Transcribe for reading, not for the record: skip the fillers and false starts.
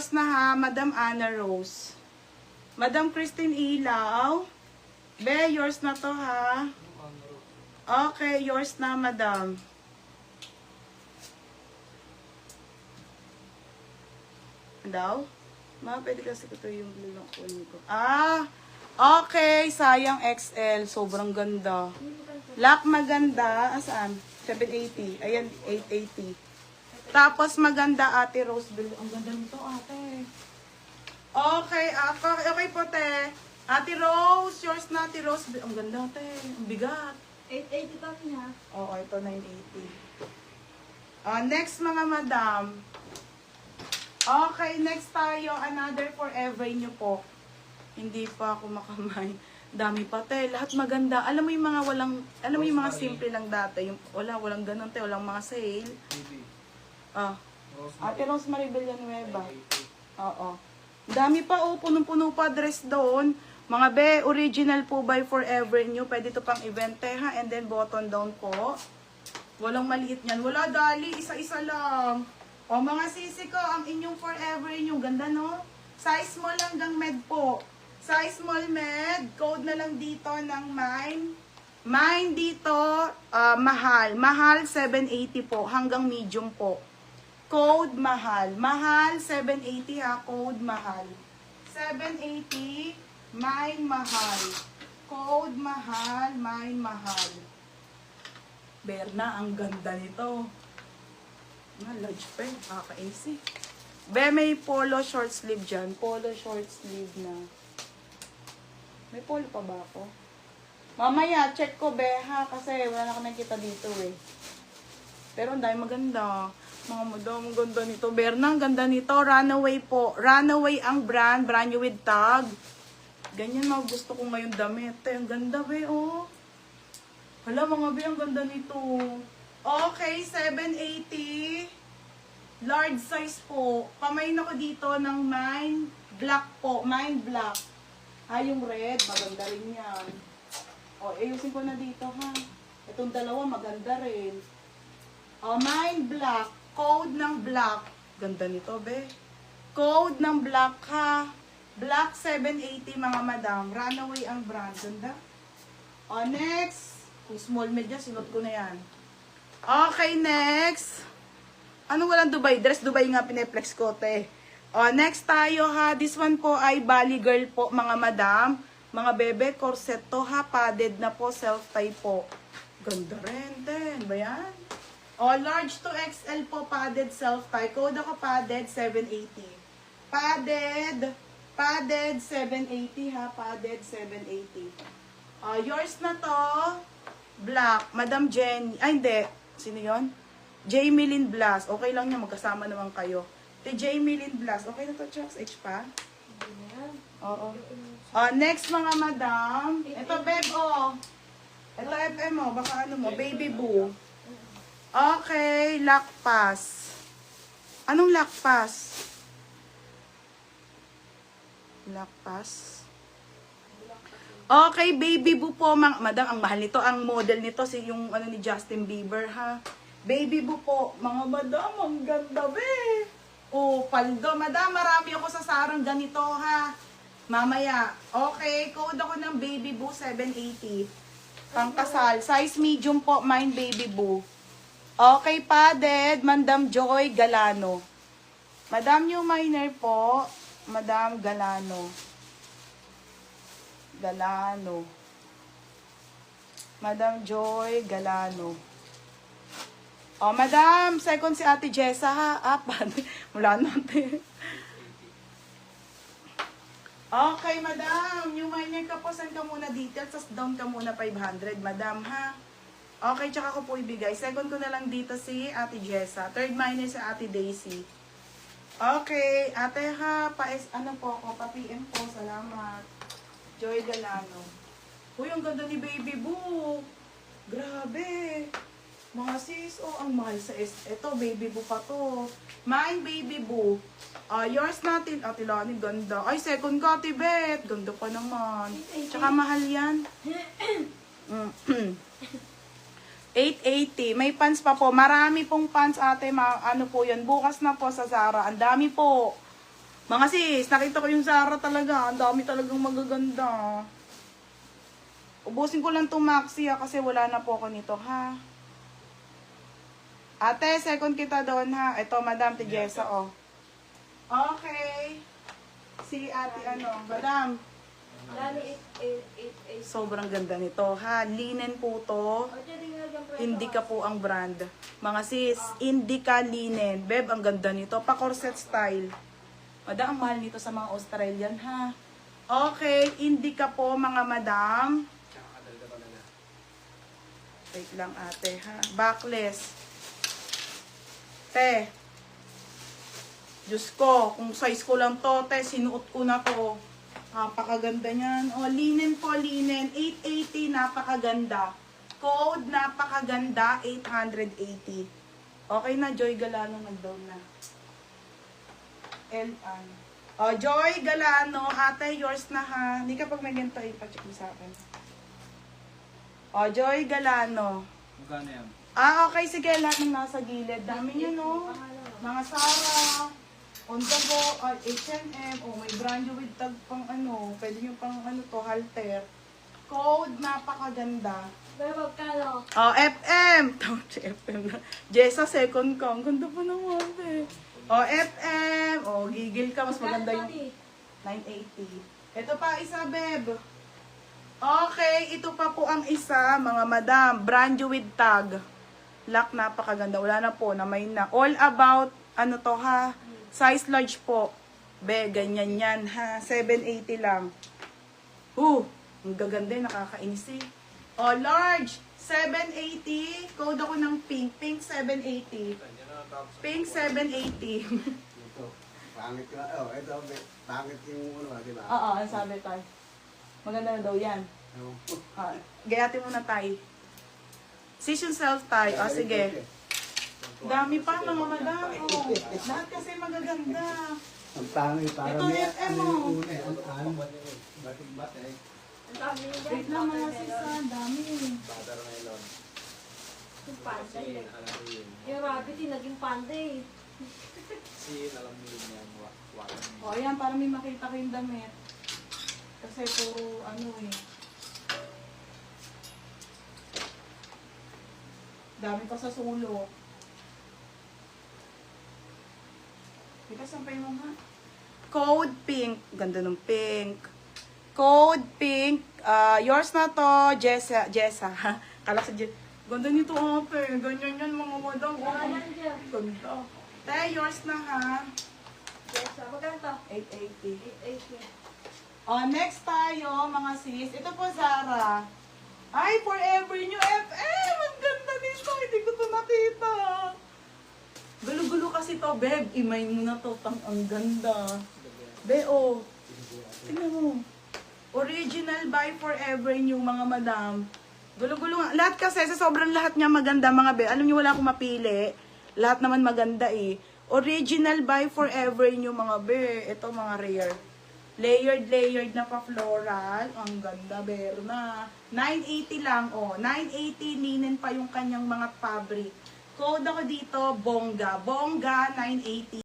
yours na ha, Madam Ana Rose. Madam Christine Ilaw. Be, yours na to ha. Okay, yours na, Madam. Daw? Ma, pwede kasi ko to yung blue lang kunin ko. Ah, okay. Sayang XL. Sobrang ganda. Lock maganda. Asaan? 780. Ayan, 880. Tapos maganda, Ate Rose. Ang ganda nito, ate. Okay, okay po, te. Ate Rose, yours na, Ate Rose. Ang ganda, te. Ang bigat. 880 pa niya. Oo, ito 980. Next, mga madam. Okay, next tayo. Another forever nyo po. Hindi pa ako makamay. Dami pa, te. Lahat maganda. Alam mo yung mga walang, alam mo yung mga simple lang dati. Yung, walang ganun, te. Walang mga sale. Ate Rosemary Villanueva. Oo. Dami pa, oh. Punong-puno pa dress doon. Mga be, original po by Forever New. Pwede to pang event, ha. And then button down po. Walang maliit yan. Wala, dali. Isa-isa lang. O, mga sisi ko, ang inyong Forever New. Ganda, no? Size small hanggang med po. Size small med. Code na lang dito ng mine. Mine dito, mahal. Mahal, 780 po. Hanggang medium po. Code mahal. Mahal, 780 ha. Code mahal. 780, mine mahal. Code mahal, mine mahal. Berna, ang ganda nito. Large pa eh. Kaka-AC. Be, may polo short sleeve dyan. Polo short sleeve na. May polo pa ba ako? Mamaya, check ko, be, ha? Kasi wala na ako nakita dito, eh. Pero ang dahil maganda. Mga madam, ang ganda nito. Berna, ang ganda nito. Runaway po. Runaway ang brand. Brand new with tag. Ganyan mga gusto ko ngayon damit. Ang ganda, be, oh. Hala, mga be, ang ganda nito. Okay, 780. Large size po. Pamain ako dito ng mine black po. Mine black. Yung red, maganda rin yan. O, ayusin ko na dito, ha. Itong dalawa, maganda rin. Mine black. Code ng black. Ganda nito, be. Code ng black, ha. Black 780, mga madam. Runaway ang brand. Ganda. Next. Kung small media, sinot ko na yan. Okay, next. Anong walang Dubai dress? Dubai nga pineplex ko, te. Next tayo, ha. This one po ay Bali Girl po, mga madam. Mga bebe, corset to, ha. Padded na po, self-tie po. Ganda rin, te. Ano ba yan? Large to XL po, padded self-tie. Code ako padded, 780. Padded, 780, ha. Padded, 780. Yours na to. Black. Madam Jenny. Ay, hindi. Sino yun? Jamie Lynn Blas. Okay lang niya, magkasama naman kayo. Jamie Lynn Blas. Okay na to, Chucks? H pa? Oo. Next, mga madam. Ito, Beb, oh. Ito, FM, oh. Baka ano mo, Baby Boo. Okay, lock pass. Anong lock pass? Lock pass. Okay, Baby Boo po, madam, ang mahal nito. Ang model nito, yung ano ni Justin Bieber, ha. Baby Boo po, mga madam, ang ganda, be. Paldo, madam, marami ako sa sarang ganito, ha. Mamaya, okay, code ako ng Baby Boo, 780. Pangkasal, size medium po, mine Baby Boo. Okay, padded, Madam Joy Galano. Madam New Miner po, Madam Galano. Madam Joy Galano. Madam, second si Ate Jessa, ha. Mula natin. Okay, madam. Yung minor ka po, send ka muna details, tapos down ka muna 500, madam, ha. Okay, tsaka ko po ibigay. Second ko na lang dito si Ate Jessa. Third minor si Ate Daisy. Okay, ate, ha. Ano po ako, pa-PM po. Salamat. Joy Galano. Uy, ang ganda ni Baby Boo. Grabe. Mga sis, ang mahal sa Ito, Baby Boo pa to. Mine, Baby Boo. Yours natin. Ate Lani, ganda. Ay, second ka, Ate Beth. Ganda pa naman. Tsaka mahal yan. 880. May pants pa po. Marami pong pants, ate. Ano po yan? Bukas na po sa Zara. Ang dami po. Mga sis, nakita ko yung Zara talaga. Ang dami talagang magaganda. Ubusin ko lang itong Maxi kasi wala na po ako nito ha. Ate, second kita doon ha. Ito, Madam Tigesa, oh. Okay. Si ate Madam. Sobrang ganda nito ha. Linen po to. Indica po ang brand. Mga sis, Indica linen. Beb, ang ganda nito. Pa corset style. Madam, ang mahal nito sa mga Australian ha. Okay, Indica po mga madam. Wait lang ate ha. Backless. Te. Diyos ko, kung size ko lang to, te, sinuot ko na to. Napakaganda niyan. O, linen po, linen. 880, napakaganda. Code, napakaganda. 880. Okay na, Joy Galano, nag-down na. L-an. O, Joy Galano, ate, yours na ha. Hindi kapag may ganito, ipacheck mo sa akin. O, Joy Galano. Magkano yan? Okay, sige, lahat ng nasa gilid. Dami nyo, no? Mga Zara, On The Go, H&M, may brand new with tag pang pwede nyo pang to, halter. Code, napakaganda. Pero magkano? FM! Tawag si FM na. Jessa, second ka. Ang ganda pa naman, eh. FM! Gigil ka. Mas maganda yung 980. Ito pa, isa, beb. Okay, ito pa po ang isa, mga madam. Brand new with tag. Lock, napakaganda. Wala na po, namay na. All about, to ha? Size large po. Be, ganyan yan ha. 780 lang. Ang gaganda, nakakainis eh. Large, 780. Code ako ng pink. Pink, 780. Pink, 780. Ito, pangit ka. Ito, pangit yung di ba? Oo, ang sabi tayo. Maganda na daw yan. Gayatin mo na tayo. Season self tayo. Sige. Dami pa mga madam. Lahat kasi magaganda. Ang pangit, para Ito, may FM, yung una. Ang batik-bat eh. Ang dami niya dyan. Wait lang mga sisa. Dami. Butter melon. Yung panda Sin, eh. alam mo yun. Yung rabbit yung naging panda eh. Sin, alam mo yun yan. Wakan. Ayan, para may makita ko yung damit. Kasi puro dami pa sa sulok. Ika, sampay mo nga. Code pink. Ganda ng pink. Code pink. Yours na to, Jessa. Kala sa Jessa. Ganda nito, ate. Ganyan yan, mga madam. Ayan dyan. Ganda. Te, yours na ha. Yes, magkano to? 880. 880. Next tayo, mga sis. Ito po, Zara. Ay, Forever New FM! Ang ganda nito. Hindi ko to nakita. Gulo-gulo kasi to, beb. Imay mo na to. Ang ganda. Tingnan mo. Original by Forever New, mga madam. Gulo-gulo nga. Lahat kasi, sa sobrang lahat niya maganda, mga beb. Alam niyo, wala akong mapili. Lahat naman maganda eh. Original by Forever New, mga be. Ito, mga rare. Layered na pa floral. Ang ganda, Berna. 980 lang, 980, linen pa yung kanyang mga fabric. Code ako dito, Bongga. Bongga, 980.